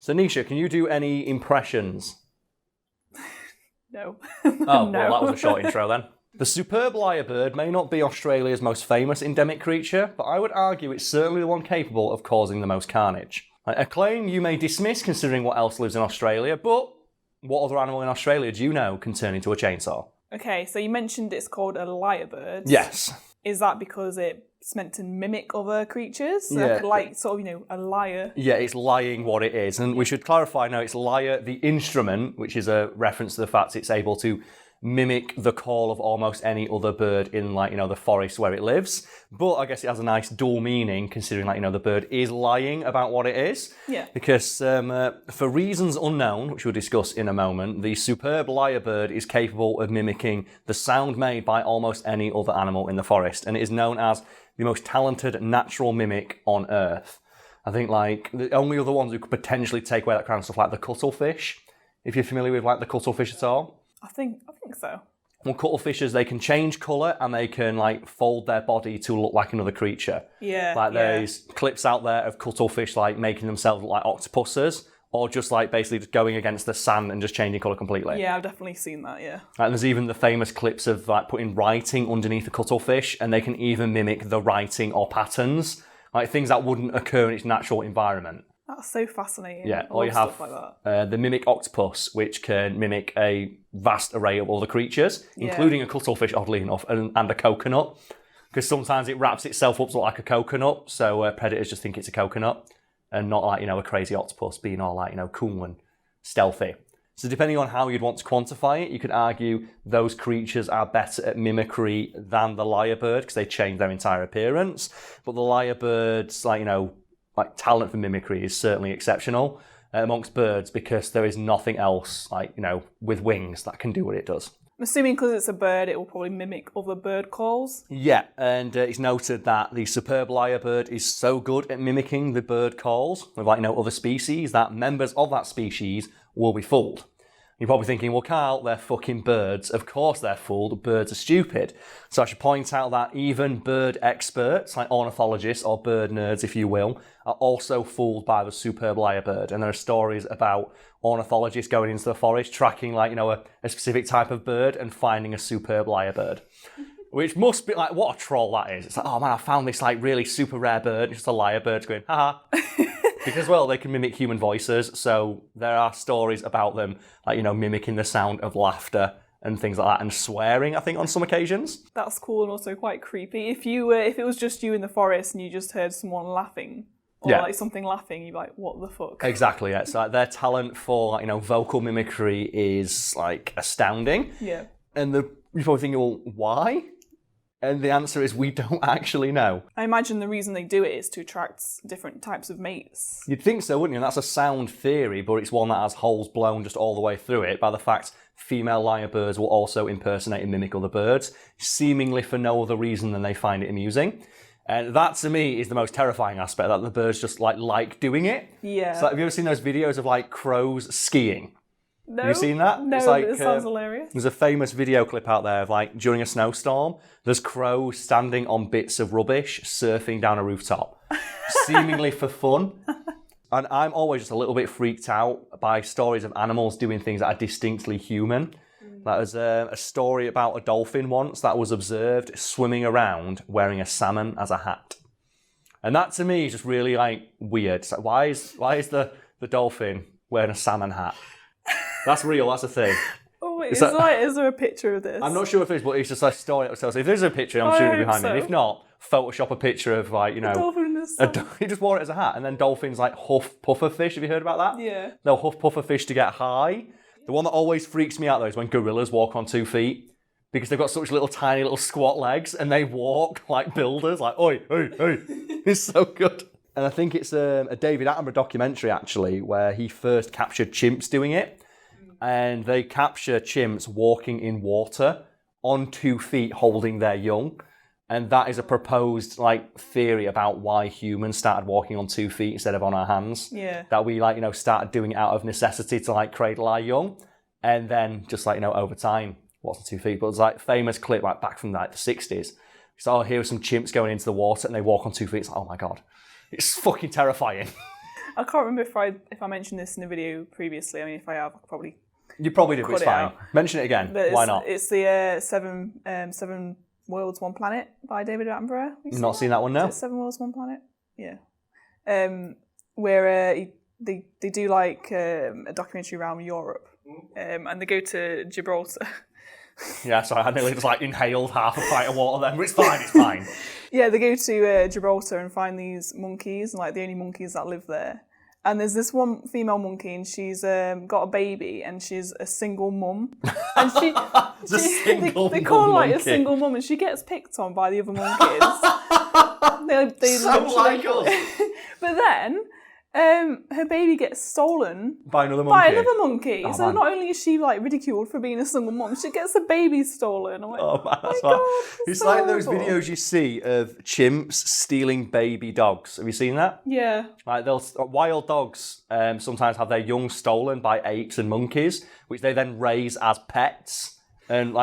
So Nisha, can you do any impressions? No. Oh, No. well, that was a short intro then. The superb lyrebird may not be Australia's most famous endemic creature, but I would argue it's certainly the one capable of causing the most carnage. A claim you may dismiss considering what else lives in Australia, but what other animal in Australia do you know can turn into a chainsaw? Okay, so you mentioned it's called a lyrebird. Yes. Is that because it's meant to mimic other creatures? Yeah. Like, sort of, a lyre? Yeah, it's lying what it is. And we should clarify now, it's lyre, the instrument, which is a reference to the fact it's able to mimic the call of almost any other bird in, the forest where it lives. But I guess it has a nice dual meaning, considering, the bird is lying about what it is. Yeah. Because for reasons unknown, which we'll discuss in a moment, the superb lyrebird is capable of mimicking the sound made by almost any other animal in the forest, and it is known as the most talented natural mimic on Earth. I think, the only other ones who could potentially take away that crown stuff, like the cuttlefish, if you're familiar with, the cuttlefish at all. I think so. Well, cuttlefishes, they can change colour and they can, fold their body to look like another creature. Yeah. There's clips out there of cuttlefish, making themselves look like octopuses, or just, basically just going against the sand and just changing colour completely. Yeah, I've definitely seen that, yeah. And there's even the famous clips of, putting writing underneath a cuttlefish, and they can even mimic the writing or patterns, things that wouldn't occur in its natural environment. That's so fascinating. Yeah, I or you love have stuff like that. the mimic octopus, which can mimic a vast array of other creatures, including a cuttlefish, oddly enough, and a coconut. Because sometimes it wraps itself up to look like a coconut, so predators just think it's a coconut, and not a crazy octopus being all cool and stealthy. So depending on how you'd want to quantify it, you could argue those creatures are better at mimicry than the lyrebird because they change their entire appearance. But the lyrebird's talent for mimicry is certainly exceptional amongst birds because there is nothing else with wings that can do what it does. I'm assuming because it's a bird, it will probably mimic other bird calls. Yeah, and it's noted that the superb lyrebird is so good at mimicking the bird calls of other species that members of that species will be fooled. You're probably thinking, well, Karl, they're fucking birds. Of course they're fooled. Birds are stupid. So I should point out that even bird experts, like ornithologists or bird nerds, if you will, are also fooled by the superb lyrebird. And there are stories about ornithologists going into the forest, tracking, a specific type of bird and finding a superb lyrebird. Which must be, what a troll that is. It's oh man, I found this, really super rare bird. It's just a lyrebird going, haha. Because, well, they can mimic human voices, so there are stories about them, mimicking the sound of laughter and things like that, and swearing, I think, on some occasions. That's cool and also quite creepy. If it was just you in the forest and you just heard someone laughing, or something laughing, you'd be like, what the fuck? Exactly, yeah. So their talent for, vocal mimicry is, astounding. Yeah. And you're probably thinking, well, why? And the answer is we don't actually know. I imagine the reason they do it is to attract different types of mates. You'd think so, wouldn't you? And that's a sound theory, but it's one that has holes blown just all the way through it by the fact female lyrebirds will also impersonate and mimic other birds, seemingly for no other reason than they find it amusing. And that, to me, is the most terrifying aspect, that the birds just, like doing it. Yeah. So have you ever seen those videos of, crows skiing? No. Have you seen that? No, it's it sounds hilarious. There's a famous video clip out there of, during a snowstorm, there's crows standing on bits of rubbish, surfing down a rooftop, seemingly for fun. And I'm always just a little bit freaked out by stories of animals doing things that are distinctly human. That was a story about a dolphin once that was observed swimming around wearing a salmon as a hat. And that, to me, is just really, weird. So why is the dolphin wearing a salmon hat? That's real, that's a thing. Oh wait, is there a picture of this? I'm not sure if it is, but it's just a story. So if there's a picture, I'm shooting it behind me. And if not, Photoshop a picture of dolphin he just wore it as a hat. And then dolphins huff pufferfish. Have you heard about that? Yeah. They'll huff pufferfish to get high. The one that always freaks me out though is when gorillas walk on 2 feet. Because they've got such tiny little squat legs and they walk like builders, oi, hey, hey. It's so good. And I think it's a David Attenborough documentary actually, where he first captured chimps doing it. And they capture chimps walking in water on 2 feet holding their young. And that is a proposed theory about why humans started walking on 2 feet instead of on our hands. Yeah. That we started doing it out of necessity to cradle our young. And then just over time, what's on 2 feet? But it's a famous clip back from the 60s. So here are some chimps going into the water and they walk on 2 feet. It's oh my God. It's fucking terrifying. I can't remember if I mentioned this in the video previously. I mean, if I have, I probably. You probably did, but it's fine. Mention it again. Why not? It's the Seven Worlds, One Planet by David Attenborough. Not seen that one, no. Seven Worlds, One Planet? Yeah. Where they do like a documentary around Europe, and they go to Gibraltar. Yeah, sorry, I nearly just like inhaled half a pint of water then, but it's fine. Yeah, they go to Gibraltar and find these monkeys, and like the only monkeys that live there. And there's this one female monkey, and she's got a baby, and she's a single mum. And they call her like a single mum, and she gets picked on by the other monkeys. they so like us. But then her baby gets stolen by another monkey. Oh, so not only is she like ridiculed for being a single mum, she gets the baby stolen. I'm like, oh man, that's God, it's so like those horrible. videos you see of chimps stealing baby dogs. Have you seen that? Yeah. Like wild dogs sometimes have their young stolen by apes and monkeys, which they then raise as pets. And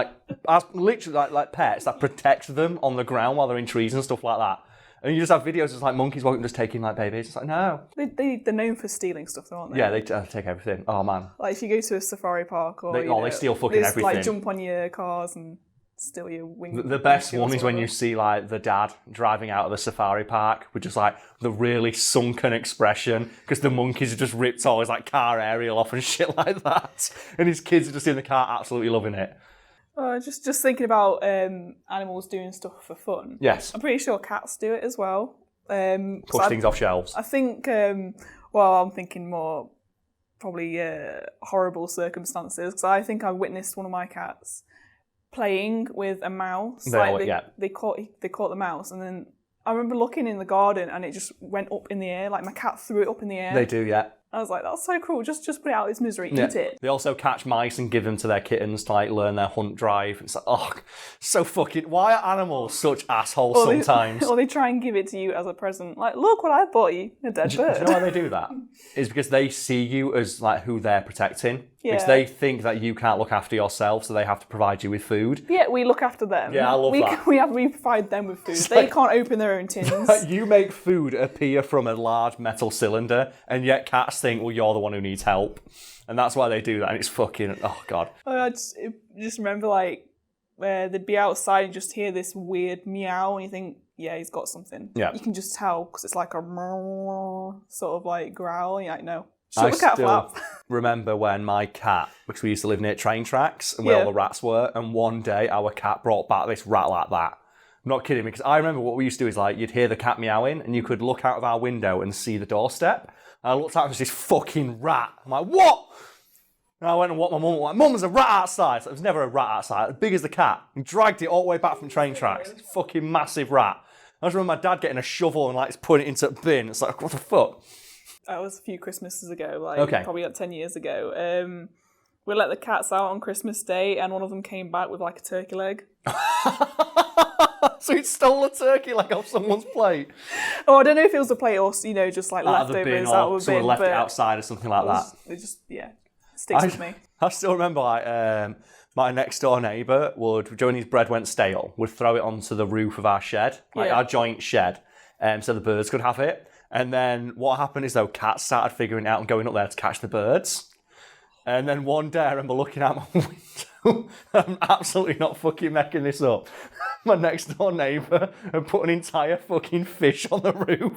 literally like pets that protect them on the ground while they're in trees and stuff like that. And you just have videos of like monkeys won't just taking like babies. It's like, no. They're known for stealing stuff, though, aren't they? Yeah, they take everything. Oh, man. Like if you go to a safari park or they steal fucking everything. Like jump on your cars and steal your wings. The best one is when you see like the dad driving out of the safari park with just like the really sunken expression because the monkeys have just ripped all his like car aerial off and shit like that. And his kids are just in the car absolutely loving it. Just thinking about animals doing stuff for fun. Yes. I'm pretty sure cats do it as well. Push things off shelves. I think, I'm thinking more probably horrible circumstances because I think I witnessed one of my cats playing with a mouse. They caught the mouse, and then I remember looking in the garden and it just went up in the air. Like my cat threw it up in the air. They do, yeah. I was like, that's so cool. Just put it out of its misery. Yeah. Eat it. They also catch mice and give them to their kittens to like learn their hunt drive. It's like, oh, so fucking. Why are animals such assholes sometimes? Or they try and give it to you as a present. Like, look what I bought you, a dead bird. Do you know why they do that? It's because they see you as like who they're protecting. Yeah. Because they think that you can't look after yourself, so they have to provide you with food. Yeah, we look after them. Yeah, I love that. We provide them with food. They can't open their own tins. You make food appear from a large metal cylinder, and yet cats think, well, you're the one who needs help. And that's why they do that, and it's fucking, oh, God. I just remember, like, where they'd be outside and just hear this weird meow, and you think, yeah, he's got something. Yeah. You can just tell, because it's like a sort of, like, growl, and you're like, no. I still remember when my cat, because we used to live near train tracks and where all the rats were, and one day our cat brought back this rat like that. I'm not kidding me, because I remember what we used to do is like, you'd hear the cat meowing and you could look out of our window and see the doorstep. And I looked out and there's this fucking rat. I'm like, what? And I went and woke my mum. I'm like, Mum, there's a rat outside. So there was never a rat outside, as big as the cat. And dragged it all the way back from train tracks. Fucking massive rat. I just remember my dad getting a shovel and like putting it into a bin. It's like, what the fuck? That was a few Christmases ago, probably like 10 years ago. We let the cats out on Christmas Day, and one of them came back with like a turkey leg. So it stole a turkey leg off someone's plate? Oh, I don't know if it was a plate or, just like out leftovers out of a bin. Someone left it outside or something like that. It just, sticks with me. I still remember like my next door neighbour would, when his bread went stale, would throw it onto the roof of our shed, our joint shed, so the birds could have it. And then what happened is, though, cats started figuring it out and going up there to catch the birds. And then one day I remember looking out my window, I'm absolutely not fucking making this up. My next door neighbour had put an entire fucking fish on the roof.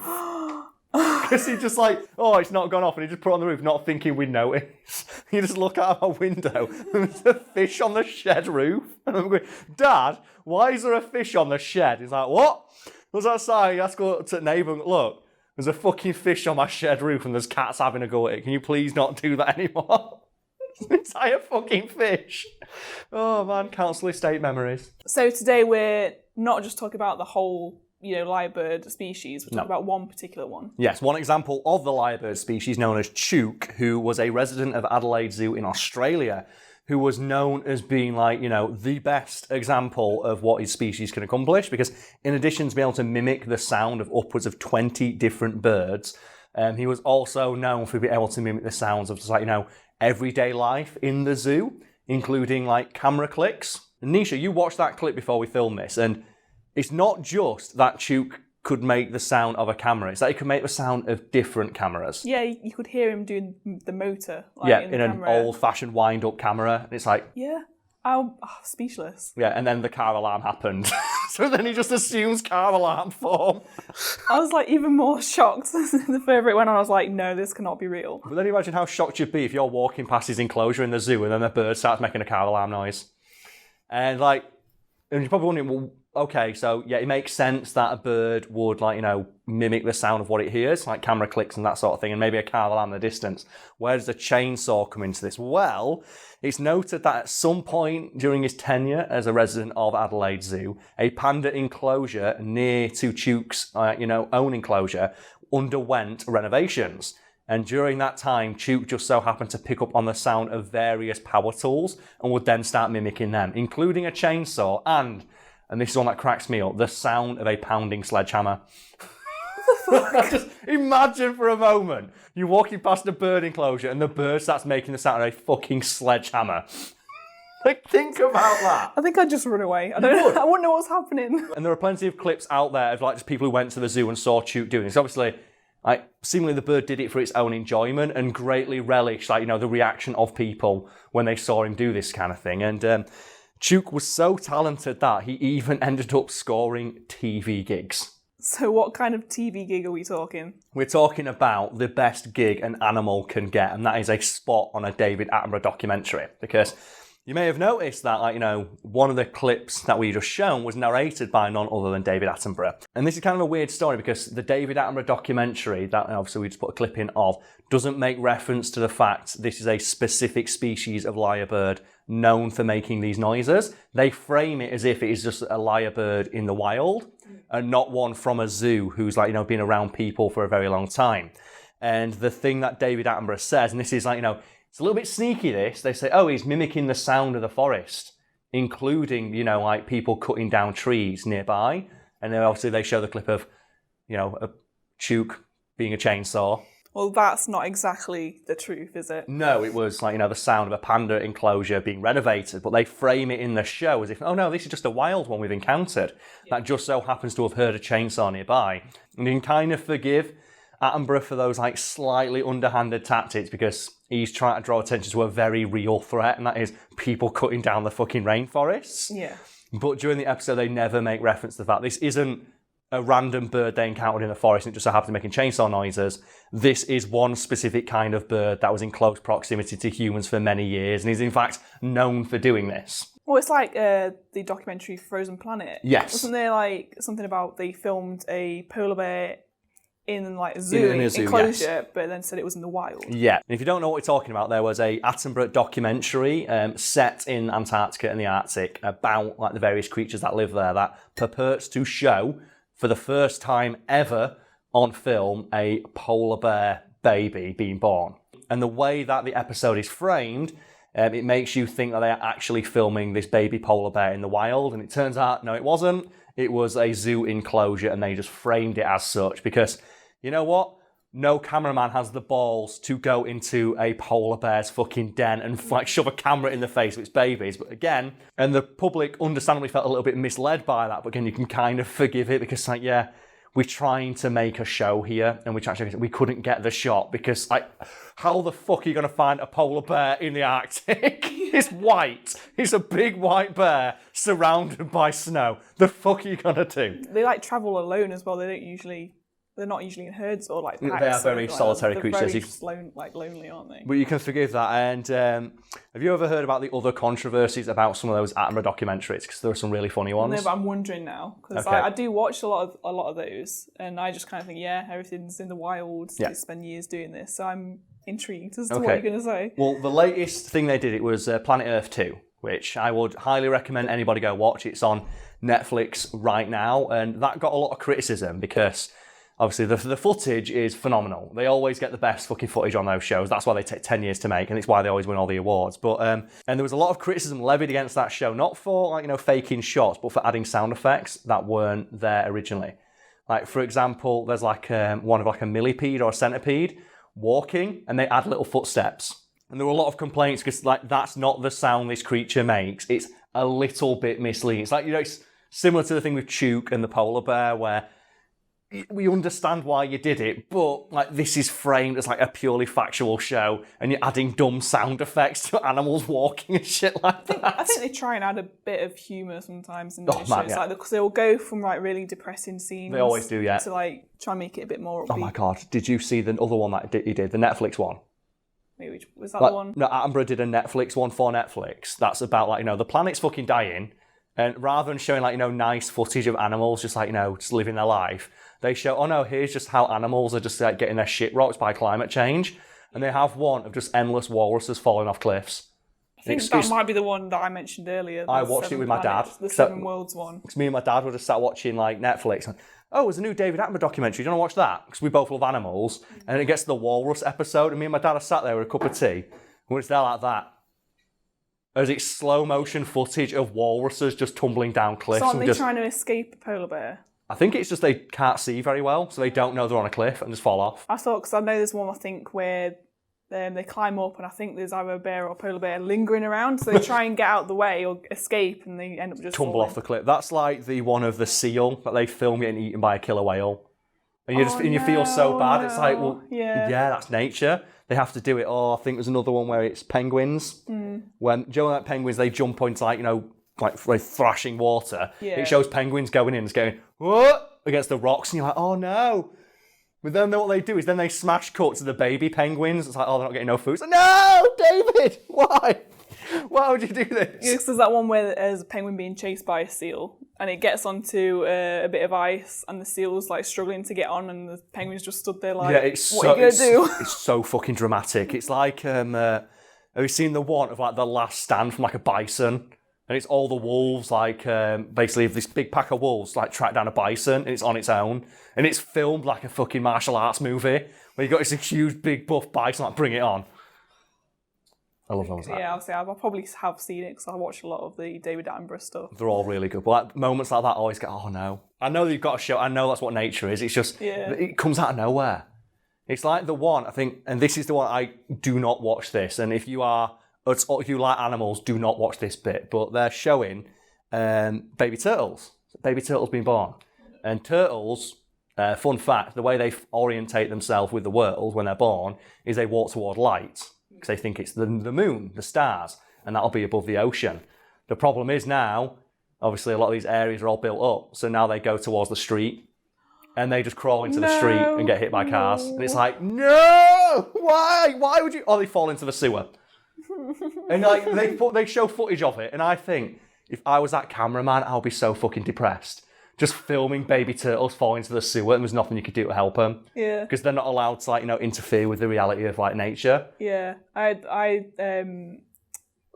Because he just like, oh, it's not gone off. And he just put it on the roof, not thinking we'd notice. You just look out our window and there's a fish on the shed roof. And I'm going, Dad, why is there a fish on the shed? He's like, what? I was outside, he has to go up to the neighbour and look. There's a fucking fish on my shed roof and there's cats having a go at it. Can you please not do that anymore? An entire fucking fish. Oh man, council estate memories. So today we're not just talking about the whole, lyrebird species. We're talking about one particular one. Yes, one example of the lyrebird species known as Chook, who was a resident of Adelaide Zoo in Australia, who was known as being like, the best example of what his species can accomplish, because in addition to being able to mimic the sound of upwards of 20 different birds, he was also known for being able to mimic the sounds of just like, everyday life in the zoo, including like camera clicks. And Nisha, you watched that clip before we filmed this, and it's not just that Chook could make the sound of a camera. It's like it could make the sound of different cameras. Yeah, you could hear him doing the motor. Like, Yeah, in in the an camera. old-fashioned wind-up camera. And it's like... Yeah. I'm speechless. Yeah, and then the car alarm happened. So then he just assumes car alarm form. I was like even more shocked the further it went on. I was like, no, this cannot be real. But then imagine how shocked you'd be if you're walking past his enclosure in the zoo and then the bird starts making a car alarm noise. And like, and you're probably wondering, well, okay, so yeah, it makes sense that a bird would like, mimic the sound of what it hears, like camera clicks and that sort of thing, and maybe a car alarm in the distance. Where does the chainsaw come into this? Well, it's noted that at some point during his tenure as a resident of Adelaide Zoo, a panda enclosure near to Chook's, own enclosure underwent renovations. And during that time, Chook just so happened to pick up on the sound of various power tools and would then start mimicking them, including a chainsaw and this is one that cracks me up, the sound of a pounding sledgehammer. Just imagine for a moment, you're walking past a bird enclosure and the bird starts making the sound of a fucking sledgehammer. Like, think about that. I think I'd just run away. I wouldn't know what's happening. And there are plenty of clips out there of like just people who went to the zoo and saw Chook doing this. Obviously, like, seemingly the bird did it for its own enjoyment and greatly relished, the reaction of people when they saw him do this kind of thing. And Chook was so talented that he even ended up scoring TV gigs. So what kind of TV gig are we talking? We're talking about the best gig an animal can get, and that is a spot on a David Attenborough documentary. Because you may have noticed that, one of the clips that we just shown was narrated by none other than David Attenborough. And this is kind of a weird story because the David Attenborough documentary, that obviously we just put a clip in of, doesn't make reference to the fact this is a specific species of lyrebird known for making these noises. They frame it as if it is just a lyrebird in the wild and not one from a zoo who's been around people for a very long time. And the thing that David Attenborough says, and this is it's a little bit sneaky this, they say, he's mimicking the sound of the forest, including, people cutting down trees nearby. And then obviously they show the clip of, a Chook being a chainsaw. Well, that's not exactly the truth, is it? No, it was the sound of a panda enclosure being renovated, but they frame it in the show as if, oh no, this is just a wild one we've encountered that just so happens to have heard a chainsaw nearby. And you can kind of forgive Attenborough for those slightly underhanded tactics because he's trying to draw attention to a very real threat, and that is people cutting down the fucking rainforests. Yeah. But during the episode, they never make reference to the fact this isn't a random bird they encountered in the forest and it just so happened to be making chainsaw noises. This is one specific kind of bird that was in close proximity to humans for many years and is in fact known for doing this. Well, it's like the documentary Frozen Planet. Yes. Wasn't there something about they filmed a polar bear in a zoo, in a zoo, enclosure, yes. But then said it was in the wild? Yeah. And if you don't know what we're talking about, there was a Attenborough documentary set in Antarctica and the Arctic about the various creatures that live there that purports to show for the first time ever on film a polar bear baby being born. And the way that the episode is framed, it makes you think that they are actually filming this baby polar bear in the wild. And it turns out, no, it wasn't. It was a zoo enclosure and they just framed it as such because, you know what? No cameraman has the balls to go into a polar bear's fucking den and shove a camera in the face of its babies. But again, and the public understandably felt a little bit misled by that. But again, you can kind of forgive it because we're trying to make a show here and we couldn't get the shot because how the fuck are you going to find a polar bear in the Arctic? It's white. It's a big white bear surrounded by snow. The fuck are you going to do? They travel alone as well. They're not usually in herds or packs. They are very solitary creatures. Very lonely, aren't they? But you can forgive that. And have you ever heard about the other controversies about some of those Attenborough documentaries? Because there are some really funny ones. No, but I'm wondering now because Okay. I do watch a lot of those, and I just kind of think, everything's in the wild. Yeah. They spend years doing this, so I'm intrigued as to what you're going to say. Well, the latest thing they did, it was Planet Earth 2, which I would highly recommend anybody go watch. It's on Netflix right now, and that got a lot of criticism because obviously the footage is phenomenal. They always get the best fucking footage on those shows. That's why they take 10 years to make, and it's why they always win all the awards. But and there was a lot of criticism levied against that show, not for faking shots, but for adding sound effects that weren't there originally. For example, there's one of a millipede or a centipede walking, and they add little footsteps. And there were a lot of complaints because that's not the sound this creature makes. It's a little bit misleading. It's it's similar to the thing with Chook and the polar bear where we understand why you did it, but like this is framed as like a purely factual show, and you're adding dumb sound effects to animals walking and shit like that. I think they try and add a bit of humour sometimes in those man, shows, yeah. because they'll go from like really depressing scenes. They always do, yeah. To like try and make it a bit more upbeat. Oh my god, did you see the other one that he did, the Netflix one? Maybe was that the one? No, Attenborough did a Netflix one for Netflix. That's about like, the planet's fucking dying, and rather than showing like, nice footage of animals just like, just living their life, they show, oh no, here's just how animals are just like getting their shit rocked by climate change. And they have one of just endless walruses falling off cliffs. I think that might be the one that I mentioned earlier. I watched it with my dad. The Seven Worlds one. Because me and my dad would have sat watching like Netflix. And, oh, there's a new David Attenborough documentary. Do you want to watch that? Because we both love animals. And then it gets to the walrus episode, and me and my dad are sat there with a cup of tea. And it's there like that. As it's slow motion footage of walruses just tumbling down cliffs. So aren't they trying to escape a polar bear? I think it's just they can't see very well, so they don't know they're on a cliff and just fall off. I thought, because I know there's one, I think, where they climb up, and I think there's either a bear or a polar bear lingering around, so they try and get out of the way or escape, and they end up just tumble falling off the cliff. That's like the one of the seal that they film getting eaten by a killer whale. And you feel so bad. It's like, well, yeah, that's nature. They have to do it. Oh, I think there's another one where it's penguins. When like penguins, they jump into like thrashing water. Yeah. It shows penguins going in and going, what? Against the rocks, and you're like, oh no. But then what they do is then they smash cut to the baby penguins. It's like, oh, they're not getting no food. It's like, no, David, why? Why would you do this? Yeah, because there's that one where there's a penguin being chased by a seal, and it gets onto a bit of ice, and the seal's like struggling to get on, and the penguin's just stood there like, what are you going to do? It's so fucking dramatic. It's like, have you seen the one of like the last stand from like a bison? And it's all the wolves, like, basically this big pack of wolves, like, track down a bison, and it's on its own. And it's filmed like a fucking martial arts movie, where you got this huge, big, buff bison, like, bring it on. I love those. Yeah, obviously, I probably have seen it, because I watch a lot of the David Attenborough stuff. They're all really good. But like, moments like that always get, oh no. I know you've got to show, I know that's what nature is, it's just, it comes out of nowhere. It's like the one, I think, and this is the one, I do not watch this, and if you like animals, do not watch this bit, but they're showing baby turtles. Baby turtles being born. And turtles, fun fact, the way they orientate themselves with the world when they're born is they walk toward light, because they think it's the moon, the stars, and that'll be above the ocean. The problem is now, obviously a lot of these areas are all built up, so now they go towards the street, and they just crawl into the street and get hit by cars. And it's like, no! Why? Why would you? Or they fall into the sewer. And like they show footage of it, and I think if I was that cameraman, I'll be so fucking depressed. Just filming baby turtles falling into the sewer, and there's nothing you could do to help them. Yeah. Because they're not allowed to interfere with the reality of nature. Yeah, I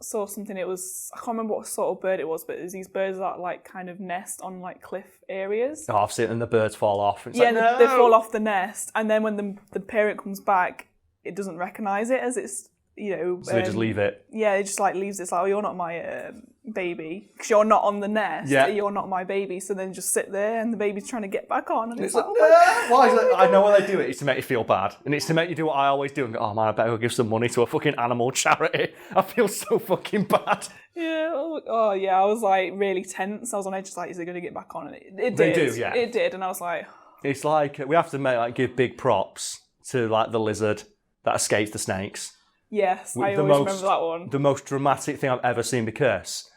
saw something. It was, I can't remember what sort of bird it was, but there's these birds that kind of nest on cliff areas. Oh, I've seen it, and the birds fall off. It's they fall off the nest, and then when the parent comes back, it doesn't recognise it as its. So they just leave it. Yeah, it just leaves it. It's like, oh, you're not my baby because you're not on the nest. Yeah. You're not my baby. So then just sit there, and the baby's trying to get back on, and it's like, I know why they do it. It's to make you feel bad, and it's to make you do what I always do and go, oh man, I better go give some money to a fucking animal charity. I feel so fucking bad. Yeah. Oh yeah. I was really tense. I was on edge. Is it going to get back on? And it did. They do. Yeah. It did, and I was like, it's like we have to give big props to the lizard that escapes the snakes. Yes, I always remember that one. The most dramatic thing I've ever seen, because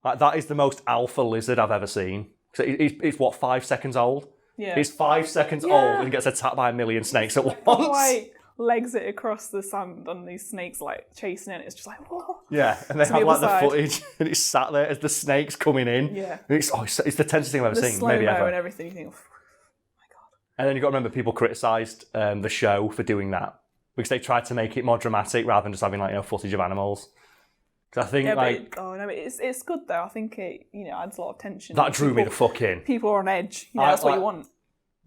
that is the most alpha lizard I've ever seen. So it's what, 5 seconds old? Yeah. It's 5 seconds old and gets attacked by a million snakes at once. Legs it across the sand and these snakes chasing it. It's just whoa. Yeah, and they have the footage, and it's sat there as the snake's coming in. Yeah. And it's the tensest thing I've ever seen, maybe ever. And everything, you think, oh my god. And then you've got to remember, people criticised the show for doing that, because they tried to make it more dramatic rather than just having footage of animals. Because I think it's good though. I think it adds a lot of tension. That drew me the fuck in. People are on edge. That's what you want.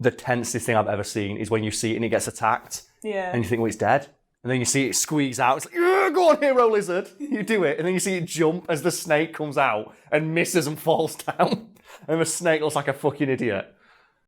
The tensest thing I've ever seen is when you see it and it gets attacked. Yeah. And you think, well, it's dead. And then you see it squeeze out. It's like, go on, hero lizard. You do it, and then you see it jump as the snake comes out and misses and falls down, and the snake looks like a fucking idiot.